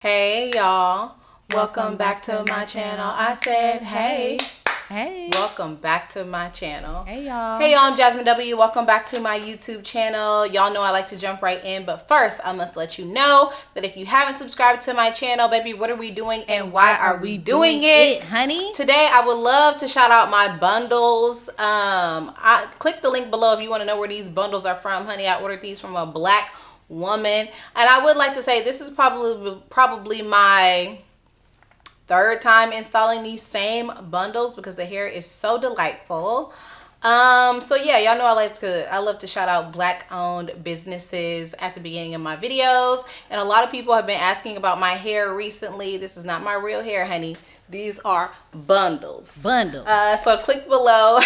Hey y'all, welcome back to my channel. I said hey. Hey. Welcome back to my channel. Hey y'all. Hey y'all, I'm Jasmine W. Welcome back to my YouTube channel. Y'all know I like to jump right in, but first I must let you know that if you haven't subscribed to my channel, baby, what are we doing and why are we doing it, honey? Today I would love to shout out my bundles. I click the link below if you want to know where these bundles are from, honey. I ordered these from a black woman, and I would like to say this is probably my third time installing these same bundles because the hair is so delightful. So yeah, y'all know I love to shout out black owned businesses at the beginning of my videos, and a lot of people have been asking about my hair recently. This is not my real hair, honey. These are bundles. So click below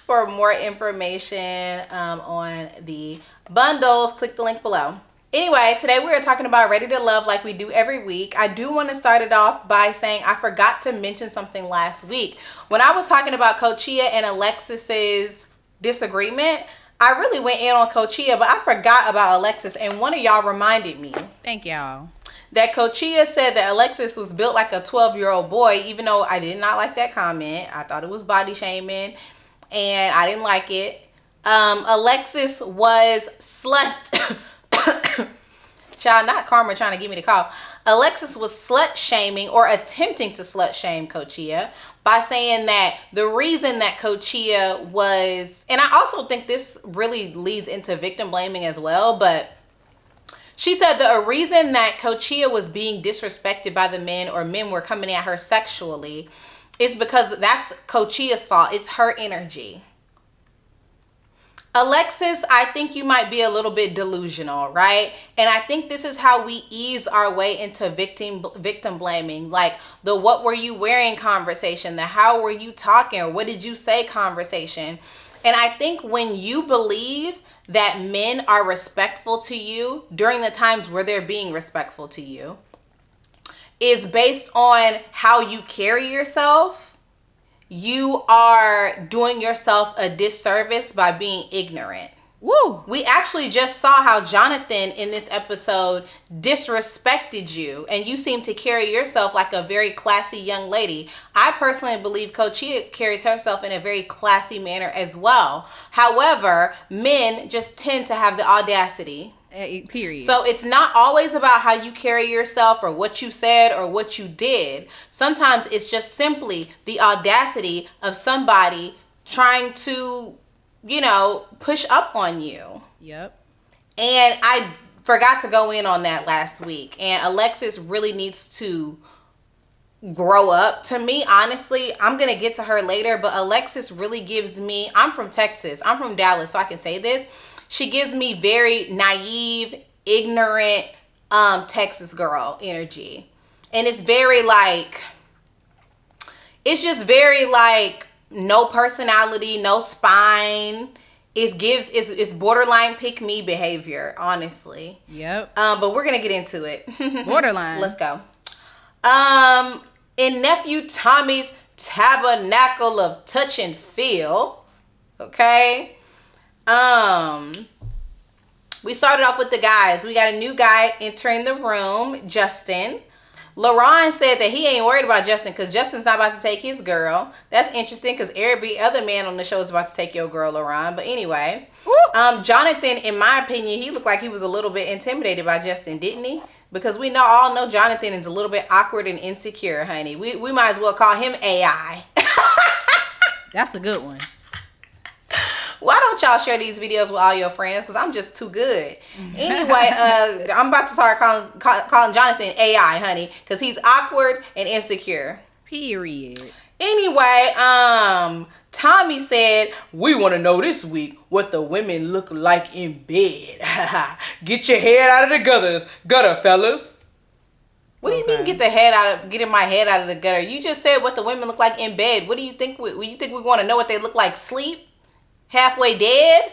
for more information on the bundles. Click the link below. Anyway, today we're talking about Ready to Love like we do every week. I do want to start it off by saying I forgot to mention something last week. When I was talking about Coachia and Alexis's disagreement, I really went in on Coachia, but I forgot about Alexis, and one of y'all reminded me. Thank y'all. That Coachia said that Alexis was built like a 12-year-old boy, even though I did not like that comment. I thought it was body shaming, and I didn't like it. Alexis was slut. Child, not Karma trying to give me the call. Alexis was slut shaming or attempting to slut shame Coachia by saying that the reason that Coachia was, and I also think this really leads into victim blaming as well, but she said the reason that Coachia was being disrespected by the men, or men were coming at her sexually, is because that's Coachia's fault. It's her energy. Alexis, I think you might be a little bit delusional, right? And I think this is how we ease our way into victim blaming, like the what were you wearing conversation, the how were you talking, or what did you say conversation. And I think when you believe that men are respectful to you during the times where they're being respectful to you is based on how you carry yourself, you are doing yourself a disservice by being ignorant. Woo! We actually just saw how Jonathan in this episode disrespected you, and you seem to carry yourself like a very classy young lady. I personally believe Coachia carries herself in a very classy manner as well. However, men just tend to have the audacity. Period. So it's not always about how you carry yourself or what you said or what you did. Sometimes it's just simply the audacity of somebody trying to, push up on you. Yep. And I forgot to go in on that last week. And Alexis really needs to grow up. To me, honestly, I'm going to get to her later, but Alexis really gives me, I'm from Texas. I'm from Dallas, so I can say this. She gives me very naive, ignorant, Texas girl energy. And it's just very no personality, no spine. It's borderline pick me behavior, honestly. Yep. But we're gonna get into it. Borderline. Let's go. In nephew Tommy's tabernacle of touch and feel, okay. We started off with the guys. We got a new guy entering the room, Justin. LaRon said that he ain't worried about Justin because Justin's not about to take his girl. That's interesting because every other man on the show is about to take your girl, LaRon. But anyway, Jonathan, in my opinion, he looked like he was a little bit intimidated by Justin, didn't he? Because we all know Jonathan is a little bit awkward and insecure, honey. We might as well call him AI. That's a good one. Why don't y'all share these videos with all your friends? Because I'm just too good. Anyway, I'm about to start calling Jonathan AI, honey. Because he's awkward and insecure. Period. Anyway, Tommy said, we want to know this week what the women look like in bed. Get your head out of the gutter, fellas. What do you mean getting my head out of the gutter? You just said what the women look like in bed. What do you think? You think we want to know what they look like sleep? Halfway dead?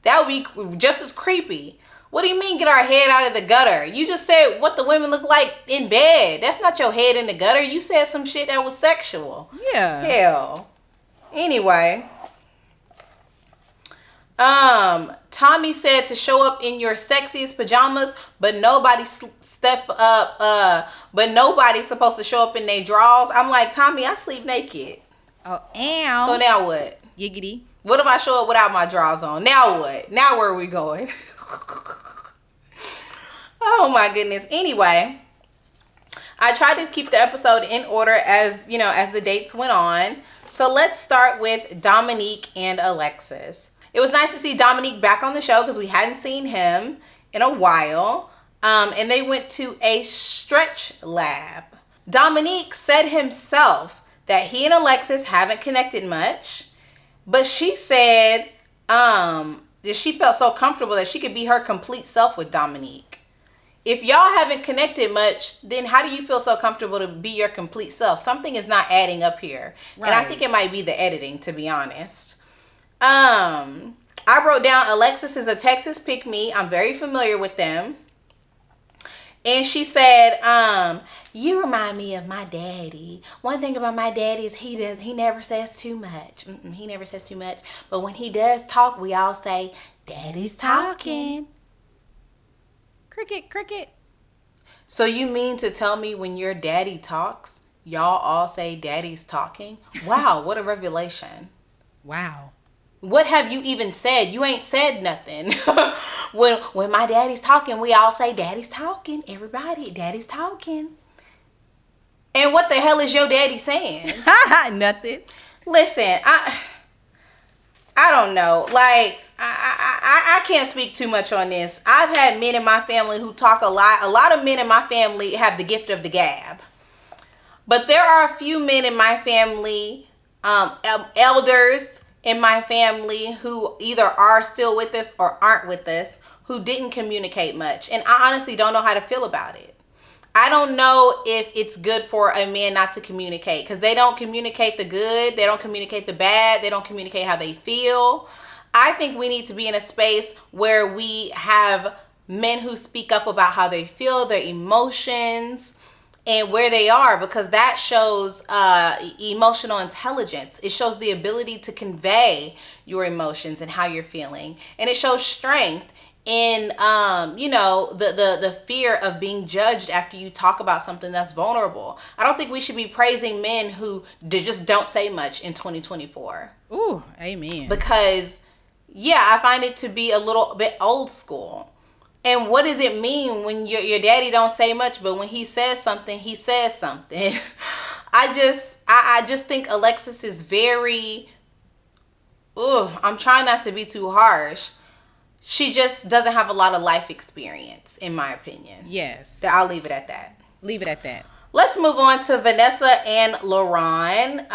That would be just as creepy. What do you mean get our head out of the gutter? You just said what the women look like in bed. That's not your head in the gutter. You said some shit that was sexual. Yeah. Hell. Anyway. Tommy said to show up in your sexiest pajamas, but nobody's supposed to show up in their drawers. I'm like, Tommy, I sleep naked. Oh, ow. So now what? Giggity. What if I show up without my drawers on? Now what? Now where are we going? Oh my goodness. Anyway, I tried to keep the episode in order as the dates went on. So let's start with Dominique and Alexis. It was nice to see Dominique back on the show because we hadn't seen him in a while. And they went to a stretch lab. Dominique said himself that he and Alexis haven't connected much. But she said that she felt so comfortable that she could be her complete self with Dominique. If y'all haven't connected much, then how do you feel so comfortable to be your complete self? Something is not adding up here. Right. And I think it might be the editing, to be honest. I wrote down Alexis is a Texas pick-me. I'm very familiar with them. And she said, you remind me of my daddy. One thing about my daddy is he never says too much. He never says too much. But when he does talk, we all say, Daddy's talking. Cricket, cricket. So you mean to tell me when your daddy talks, y'all all say Daddy's talking? Wow, what a revelation. Wow. What have you even said? You ain't said nothing. When my daddy's talking, we all say Daddy's talking. Everybody, Daddy's talking. And what the hell is your daddy saying? Nothing. Listen, I don't know. Like, I can't speak too much on this. I've had men in my family who talk a lot. A lot of men in my family have the gift of the gab. But there are a few men in my family, elders in my family who either are still with us or aren't with us, who didn't communicate much. And I honestly don't know how to feel about it. I don't know if it's good for a man not to communicate, because they don't communicate the good, they don't communicate the bad, they don't communicate how they feel. I think we need to be in a space where we have men who speak up about how they feel, their emotions, and where they are, because that shows emotional intelligence. It shows the ability to convey your emotions and how you're feeling. And it shows strength in, the fear of being judged after you talk about something that's vulnerable. I don't think we should be praising men who just don't say much in 2024. Ooh, amen. Because, I find it to be a little bit old school. And what does it mean when your daddy don't say much, but when he says something, he says something? I just think Alexis is very, I'm trying not to be too harsh. She just doesn't have a lot of life experience, in my opinion. Yes. I'll leave it at that. Leave it at that. Let's move on to Vanessa and LaRon.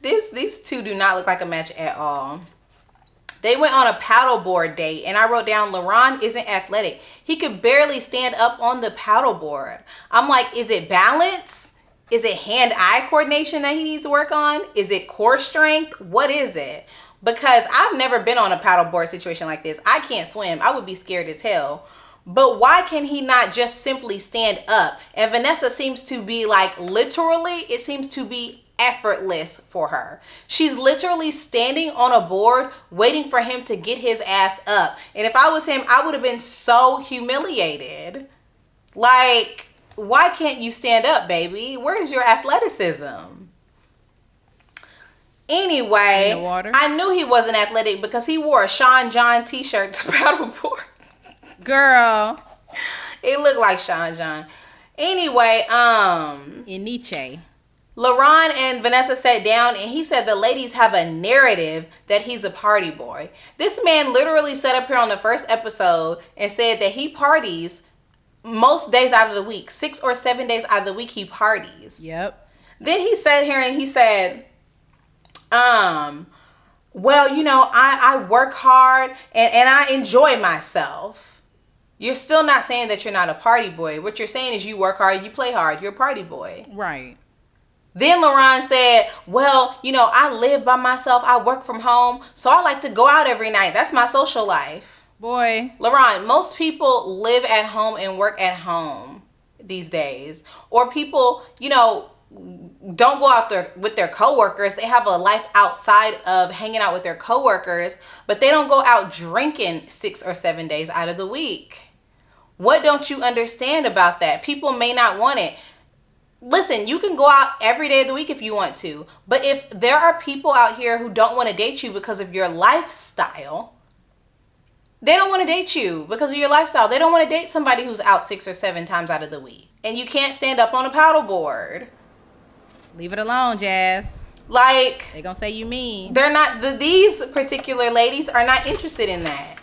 These two do not look like a match at all. They went on a paddleboard date, and I wrote down LaRon isn't athletic. He could barely stand up on the paddleboard. I'm like, is it balance? Is it hand-eye coordination that he needs to work on? Is it core strength? What is it? Because I've never been on a paddleboard situation like this. I can't swim. I would be scared as hell. But why can he not just simply stand up? And Vanessa seems to be like, literally, it seems to be effortless for her. She's literally standing on a board waiting for him to get his ass up. And if I was him, I would have been so humiliated. Like, why can't you stand up, baby? Where is your athleticism? Anyway, in the water? I knew he wasn't athletic because he wore a Sean John t-shirt to paddleboard. Girl. It looked like Sean John. Anyway, in Nietzsche. LaRon and Vanessa sat down, and he said the ladies have a narrative that he's a party boy. This man literally sat up here on the first episode and said that he parties most days out of the week. 6 or 7 days out of the week he parties. Yep. Then he sat here and he said, well, I work hard and I enjoy myself. You're still not saying that you're not a party boy. What you're saying is you work hard, you play hard, you're a party boy. Right. Then LaRon said, well, I live by myself. I work from home. So I like to go out every night. That's my social life. Boy. LaRon, most people live at home and work at home these days. Or people, don't go out there with their coworkers. They have a life outside of hanging out with their coworkers, but they don't go out drinking 6 or 7 days out of the week. What don't you understand about that? People may not want it. Listen, you can go out every day of the week if you want to, but if there are people out here who don't want to date you because of your lifestyle, they don't want to date you because of your lifestyle. They don't want to date somebody who's out 6 or 7 times out of the week. And you can't stand up on a paddleboard. Leave it alone, Jazz. Like, They gonna say you mean. they're not, these particular ladies are not interested in that.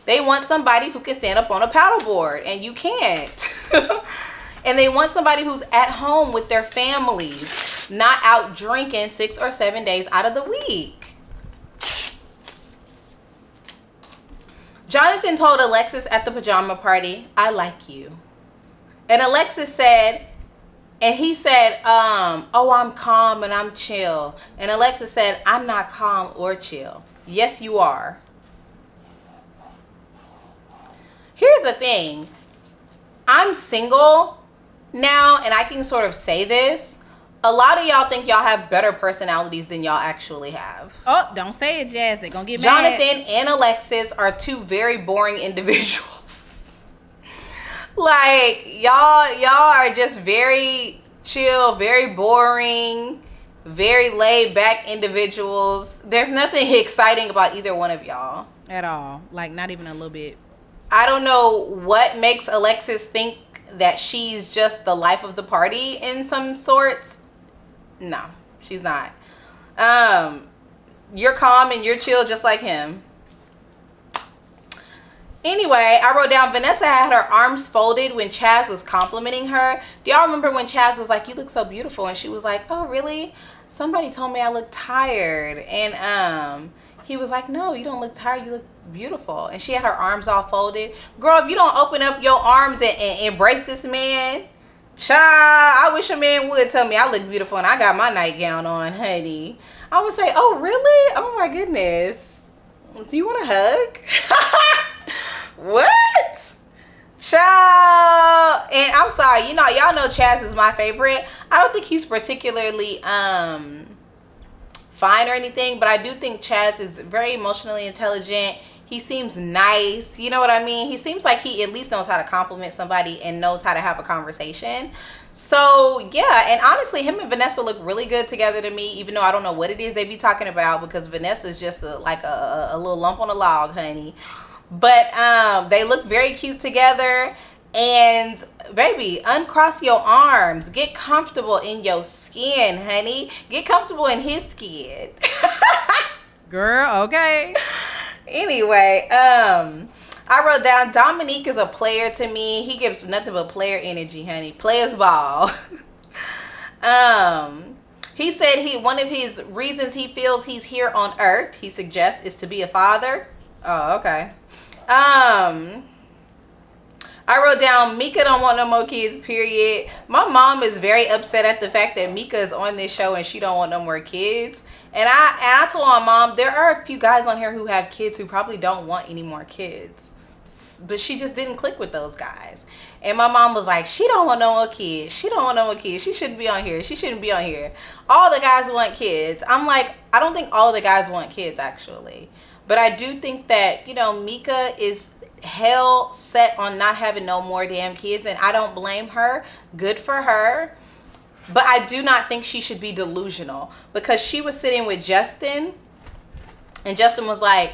They want somebody who can stand up on a paddleboard, and you can't. And they want somebody who's at home with their families, not out drinking 6 or 7 days out of the week. Jonathan told Alexis at the pajama party, "I like you." And Alexis said, and he said, "Oh, I'm calm and I'm chill." And Alexis said, "I'm not calm or chill." Yes, you are. Here's the thing. I'm single now, and I can sort of say this. A lot of y'all think y'all have better personalities than y'all actually have. Oh, don't say it, Jazz. They gonna get mad. Jonathan and Alexis are two very boring individuals. Like, y'all are just very chill, very boring, very laid back individuals. There's nothing exciting about either one of y'all. At all. Like, not even a little bit. I don't know what makes Alexis think that she's just the life of the party in some sorts. No, she's not. You're calm and you're chill just like him. Anyway, I wrote down Vanessa had her arms folded when Chaz was complimenting her. Do y'all remember when Chaz was like, "You look so beautiful," and she was like, "Oh, really? Somebody told me I look tired." And he was like, "No, you don't look tired. You look beautiful." And she had her arms all folded. Girl, if you don't open up your arms and embrace this man, child, I wish a man would tell me I look beautiful and I got my nightgown on, honey. I would say, "Oh, really? Oh, my goodness. Do you want a hug?" What? Child. And I'm sorry, y'all know Chaz is my favorite. I don't think he's particularly fine or anything, but I do think Chaz is very emotionally intelligent. He seems nice. You know what I mean? He seems like he at least knows how to compliment somebody and knows how to have a conversation. So, yeah. And honestly, him and Vanessa look really good together to me, even though I don't know what it is they be talking about, because Vanessa's just like a little lump on a log, honey. But they look very cute together. And baby, uncross your arms. Get comfortable in your skin, honey. Get comfortable in his skin. Girl, okay. Anyway, I wrote down Dominique is a player to me. He gives nothing but player energy, honey. Players ball. He said one of his reasons he feels he's here on Earth, he suggests, is to be a father. Oh, okay. I wrote down Mika don't want no more kids, period. My mom is very upset at the fact that Mika is on this show and she don't want no more kids. And I told my mom, there are a few guys on here who have kids who probably don't want any more kids. But she just didn't click with those guys. And my mom was like, she don't want no more kids. She don't want no more kids. She shouldn't be on here. She shouldn't be on here. All the guys want kids. I'm like, I don't think all the guys want kids, actually. But I do think that, Mika is hell set on not having no more damn kids. And I don't blame her. Good for her. But I do not think she should be delusional. Because she was sitting with Justin. And Justin was like,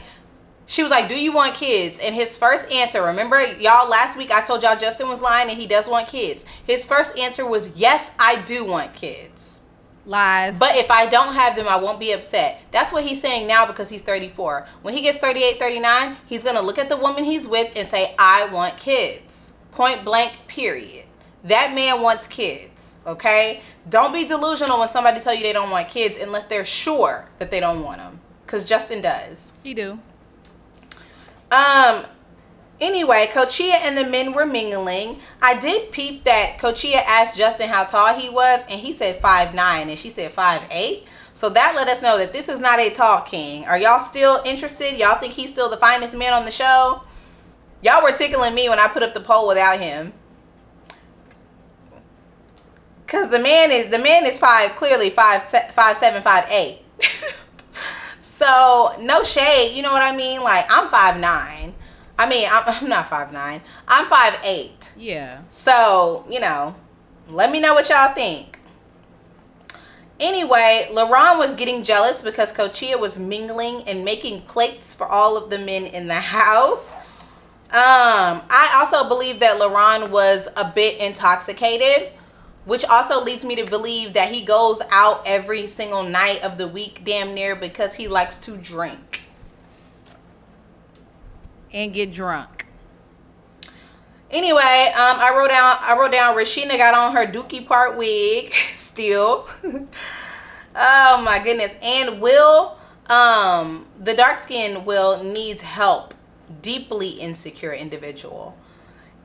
she was like, "Do you want kids?" And his first answer, remember, y'all, last week I told y'all Justin was lying and he does want kids. His first answer was, "Yes, I do want kids." Lies. But if I don't have them, I won't be upset. That's what he's saying now because he's 34. When he gets 38, 39, he's going to look at the woman he's with and say, "I want kids." Point blank, period. That man wants kids, okay? Don't be delusional when somebody tell you they don't want kids unless they're sure that they don't want them. Because Justin does. He do. Anyway, Coachia and the men were mingling. I did peep that Coachia asked Justin how tall he was, and he said 5'9", and she said 5'8". So that let us know that this is not a tall king. Are y'all still interested? Y'all think he's still the finest man on the show? Y'all were tickling me when I put up the poll without him. Because the man is clearly 5'7", 5'8". So no shade, you know what I mean? Like, I'm 5'9". I mean, I'm not 5'9". I'm 5'8". Yeah. So, you know, let me know what y'all think. Anyway, LaRon was getting jealous because Coachia was mingling and making plates for all of the men in the house. I also believe that LaRon was a bit intoxicated, which also leads me to believe that he goes out every single night of the week, damn near, because he likes to drink And get drunk. Anyway, I wrote down Rashina got on her Dookie Part wig still. Oh my goodness. And Will, the dark-skinned Will, needs help. Deeply insecure individual.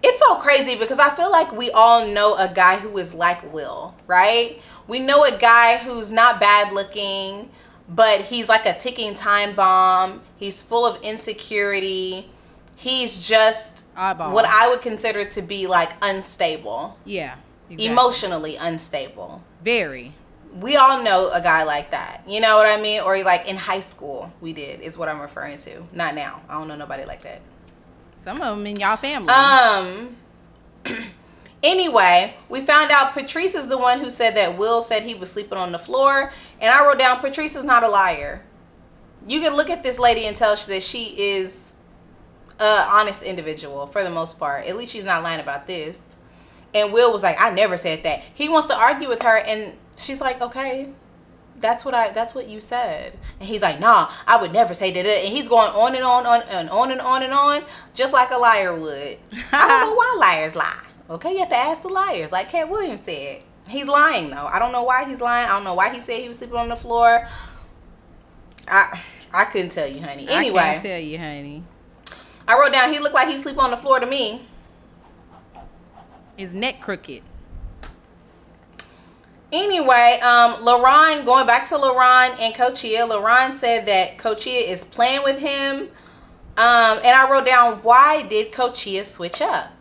It's so crazy because I feel like we all know a guy who is like Will, right? We know a guy who's not bad looking, but he's like a ticking time bomb. He's full of insecurity. He's just Oddball. what I would consider to be like unstable. Yeah. Exactly. Emotionally unstable. Very. We all know a guy like that. You know what I mean? Or like in high school we did, is what I'm referring to. Not now. I don't know nobody like that. Some of them in y'all family. Anyway, we found out Patrice is the one who said that Will said he was sleeping on the floor. And I wrote down, Patrice is not a liar. You can look at this lady and tell that she is an honest individual for the most part. At least she's not lying about this. And Will was like, I never said that. He wants to argue with her, and she's like, okay, that's what you said. And he's like, nah, I would never say that. And he's going on and on and on and on and on, just like a liar would. I don't know why liars lie. Okay, you have to ask the liars, like Cat Williams said. He's lying though. I don't know why he's lying. I don't know why he said he was sleeping on the floor. I couldn't tell you, honey. Anyway, I can't tell you, honey. I wrote down, he looked like he's sleeping on the floor to me. His neck crooked. Anyway, LaRon, going back to LaRon and Coachia, LaRon said that Coachia is playing with him. And I wrote down, why did Coachia switch up?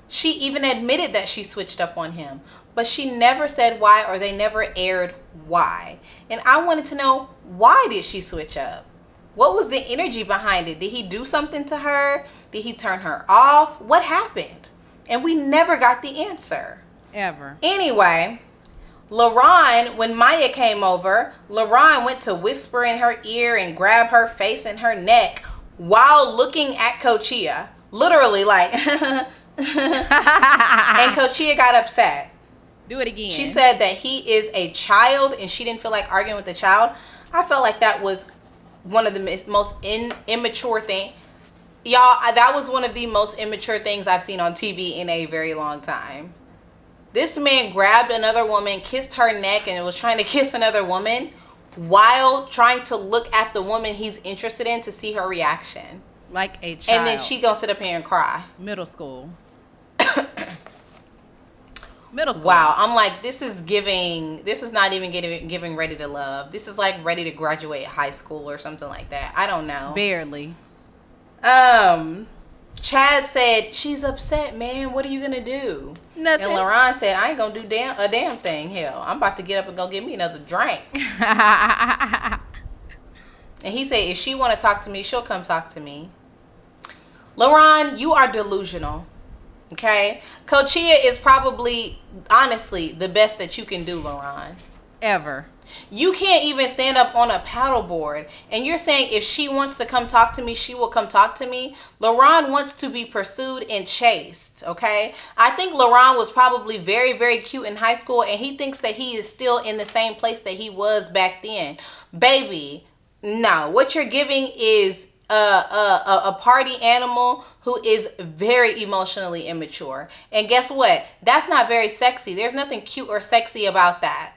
She even admitted that she switched up on him, but she never said why, or they never aired why. And I wanted to know, why did she switch up? What was the energy behind it? Did he do something to her? Did he turn her off? What happened? And we never got the answer. Ever. Anyway, LaRon, when Maya came over, LaRon went to whisper in her ear and grab her face and her neck while looking at Coachia. Literally, like, and Coachia got upset. Do it again. She said that he is a child and she didn't feel like arguing with the child. I felt like that was one of the most immature things. Y'all, that was one of the most immature things I've seen on TV in a very long time. This man grabbed another woman, kissed her neck, and was trying to kiss another woman while trying to look at the woman he's interested in to see her reaction. Like a child. And then she gonna sit up here and cry. Middle school. Middle school. Wow, I'm like, this is not even giving Ready to Love. This is like Ready to Graduate high school or something like that. I don't know. Barely. Chaz said, she's upset, man. What are you gonna do? Nothing. And LaRon said, I ain't gonna do a damn thing. Hell, I'm about to get up and go get me another drink. And he said, if she want to talk to me, she'll come talk to me. LaRon, you are delusional. Okay? Coachia is probably, honestly, the best that you can do, LaRon. Ever. You can't even stand up on a paddleboard. And you're saying if she wants to come talk to me, she will come talk to me. LaRon wants to be pursued and chased, okay? I think LaRon was probably very, very cute in high school, and he thinks that he is still in the same place that he was back then. Baby, no. What you're giving is a party animal who is very emotionally immature. And guess what? That's not very sexy. There's nothing cute or sexy about that.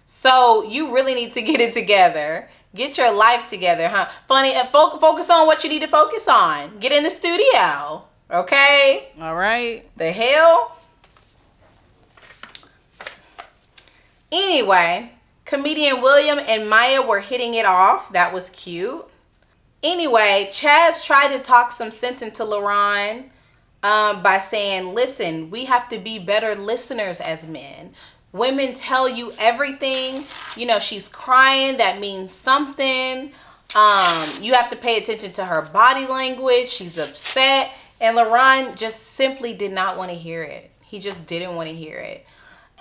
So you really need to get it together. Get your life together, huh? Funny, focus on what you need to focus on. Get in the studio, okay? All right. The hell? Anyway, comedian William and Maya were hitting it off. That was cute. Anyway, Chaz tried to talk some sense into LaRon. by saying, listen, we have to be better listeners as men. Women tell you everything. You know, she's crying. That means something. You have to pay attention to her body language. She's upset. And LaRon just simply did not want to hear it. He just didn't want to hear it.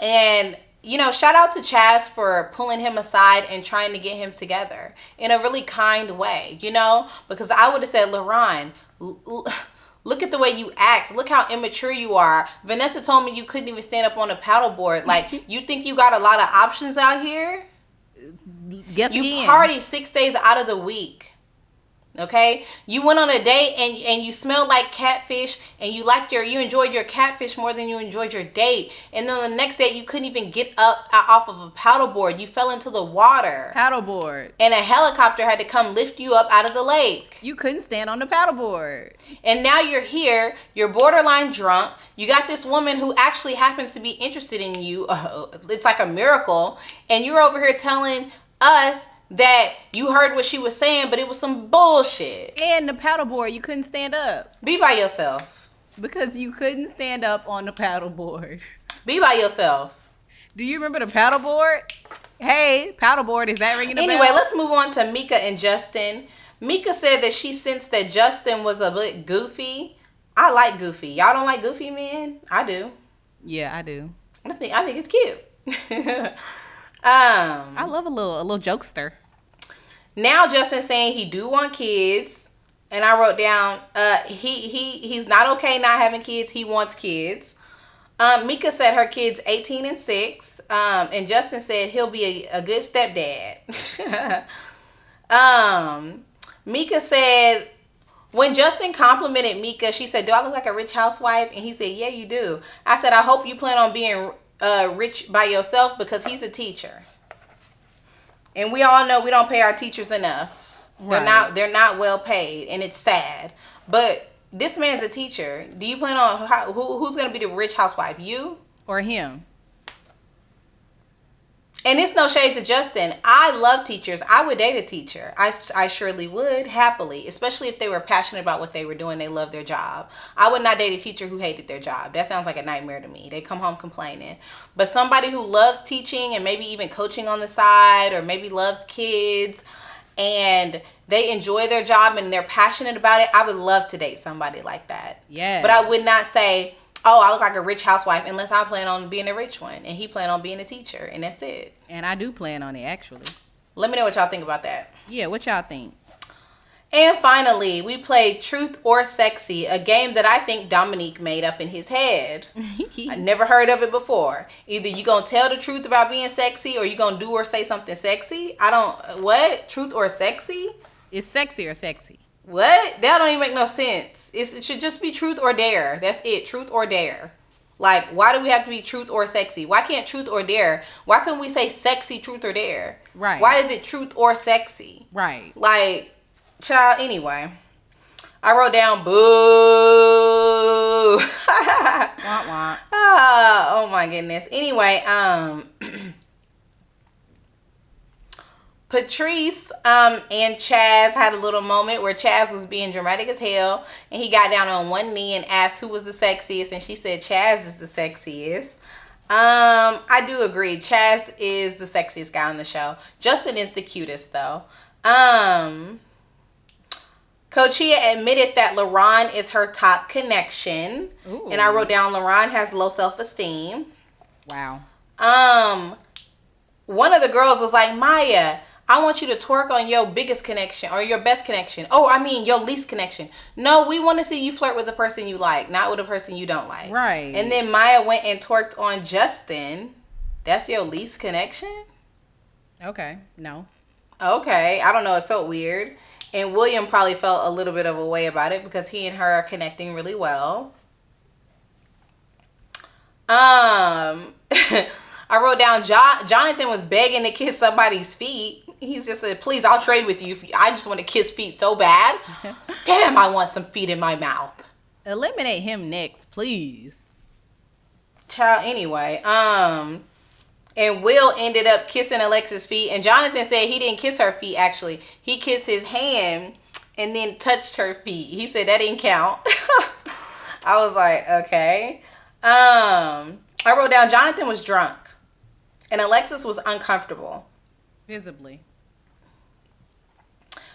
And, you know, shout out to Chaz for pulling him aside and trying to get him together in a really kind way, you know, because I would have said, LaRon, look at the way you act. Look how immature you are. Vanessa told me you couldn't even stand up on a paddleboard. Like, you think you got a lot of options out here? Guess you again. party 6 days out of the week. Okay, you went on a date and you smelled like catfish, and you enjoyed your catfish more than you enjoyed your date. And then the next day you couldn't even get up off of a paddleboard. You fell into the water. Paddleboard. And a helicopter had to come lift you up out of the lake. You couldn't stand on the paddleboard. And now you're here. You're borderline drunk. You got this woman who actually happens to be interested in you. It's like a miracle. And you're over here telling us that you heard what she was saying, but it was some bullshit. And the paddleboard, you couldn't stand up. Be by yourself. Because you couldn't stand up on the paddleboard. Be by yourself. Do you remember the paddleboard? Hey, paddleboard, is that ringing a bell? Anyway, let's move on to Mika and Justin. Mika said that she sensed that Justin was a bit goofy. I like goofy. Y'all don't like goofy men? I do. Yeah, I do. I think it's cute. I love a little jokester. Now Justin's saying he do want kids, and I wrote down he's not okay not having kids. He wants kids. Mika said her kid's 18 and 6, and Justin said he'll be a good stepdad. Mika said when Justin complimented Mika, she said, "Do I look like a rich housewife?" And he said, "Yeah, you do." I said, "I hope you plan on being rich by yourself," because he's a teacher. And we all know we don't pay our teachers enough. Right. They're not well paid, and it's sad. But this man's a teacher. Do you plan on who's going to be the rich housewife? You or him? And it's no shade to Justin. I love teachers. I would date a teacher. I surely would, happily. Especially if they were passionate about what they were doing. They loved their job. I would not date a teacher who hated their job. That sounds like a nightmare to me. They come home complaining. But somebody who loves teaching and maybe even coaching on the side, or maybe loves kids, and they enjoy their job and they're passionate about it, I would love to date somebody like that. Yeah. But I would not say, oh, I look like a rich housewife, unless I plan on being a rich one. And he plan on being a teacher. And that's it. And I do plan on it, actually. Let me know what y'all think about that. Yeah, what y'all think? And finally, we played Truth or Sexy, a game that I think Dominique made up in his head. I never heard of it before. Either you going to tell the truth about being sexy, or you going to do or say something sexy. What? Truth or Sexy? It's sexy or sexy. What? That don't even make no sense. It should just be truth or dare. That's it. Truth or dare. Like, why do we have to be truth or sexy? Why can't truth or dare? Why couldn't we say sexy, truth or dare? Right. Why is it truth or sexy? Right. Like, child, anyway. I wrote down boo. Wah, wah. Oh my goodness. Anyway, Patrice and Chaz had a little moment where Chaz was being dramatic as hell, and he got down on one knee and asked who was the sexiest, and she said Chaz is the sexiest. I do agree. Chaz is the sexiest guy on the show. Justin is the cutest though. Coachia admitted that LaRon is her top connection. Ooh. And I wrote down LaRon has low self-esteem. Wow. One of the girls was like, Maya, I want you to twerk on your biggest connection or your best connection. Oh, I mean your least connection. No, we want to see you flirt with the person you like, not with a person you don't like. Right. And then Maya went and twerked on Justin. That's your least connection? Okay. No. Okay. I don't know. It felt weird. And William probably felt a little bit of a way about it because he and her are connecting really well. I wrote down Jonathan was begging to kiss somebody's feet. He's just said, please, I'll trade with you. I just want to kiss feet so bad. Damn, I want some feet in my mouth. Eliminate him next, please. Child, anyway. And Will ended up kissing Alexa's feet. And Jonathan said he didn't kiss her feet, actually. He kissed his hand and then touched her feet. He said that didn't count. I was like, okay. I wrote down Jonathan was drunk and Alexis was uncomfortable. Visibly.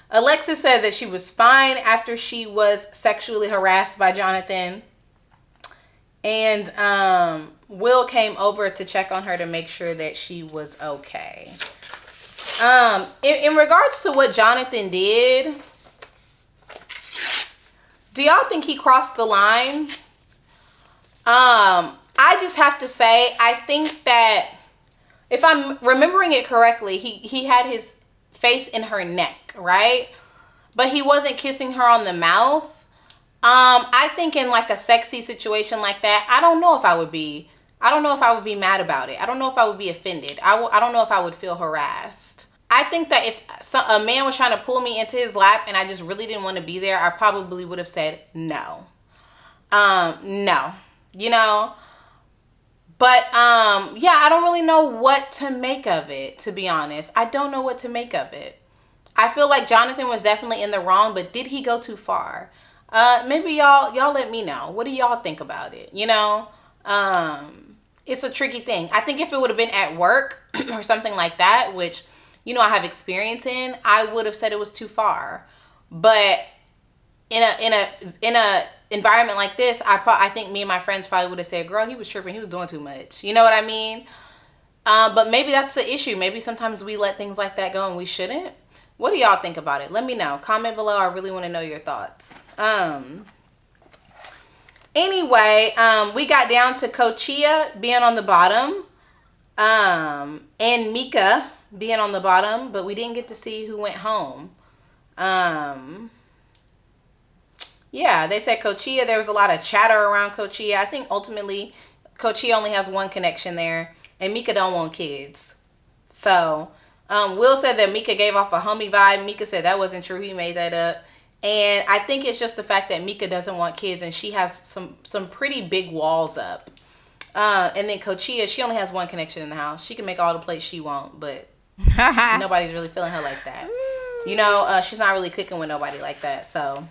Alexis said that she was fine after she was sexually harassed by Jonathan. And Will came over to check on her to make sure that she was okay. In regards to what Jonathan did, do y'all think he crossed the line? I just have to say, I think that if I'm remembering it correctly, he had his face in her neck, right? But he wasn't kissing her on the mouth. I think in like a sexy situation like that, I don't know if I would be mad about it. I don't know if I would be offended. I don't know if I would feel harassed. I think that if a man was trying to pull me into his lap and I just really didn't want to be there, I probably would have said no. No. You know? But, yeah, I don't really know what to make of it, to be honest. I don't know what to make of it. I feel like Jonathan was definitely in the wrong, but did he go too far? Maybe y'all let me know. What do y'all think about it? You know? It's a tricky thing. I think if it would have been at work or something like that, which, you know, I have experience in, I would have said it was too far. But in a environment like this, I think me and my friends probably would have said, girl, he was tripping. He was doing too much. You know what I mean? But maybe that's the issue. Maybe sometimes we let things like that go and we shouldn't. What do y'all think about it? Let me know. Comment below. I really want to know your thoughts. Anyway, we got down to Coachia being on the bottom. And Mika being on the bottom. But we didn't get to see who went home. Yeah, they said Coachia. There was a lot of chatter around Coachia. I think ultimately Coachia only has one connection there. And Mika don't want kids. So, Will said that Mika gave off a homie vibe. Mika said that wasn't true. He made that up. And I think it's just the fact that Mika doesn't want kids. And she has some pretty big walls up. And then Coachia, she only has one connection in the house. She can make all the plates she wants. But nobody's really feeling her like that. You know, she's not really clicking with nobody like that. So...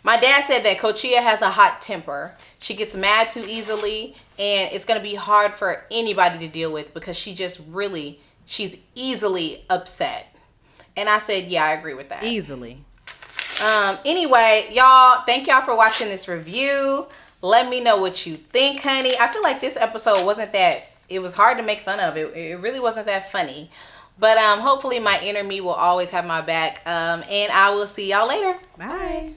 my dad said that Coachia has a hot temper. She gets mad too easily, and it's going to be hard for anybody to deal with because she's easily upset. And I said, yeah, I agree with that. Easily. Anyway, y'all, thank y'all for watching this review. Let me know what you think, honey. I feel like this episode it was hard to make fun of. It really wasn't that funny. But hopefully my inner me will always have my back. And I will see y'all later. Bye.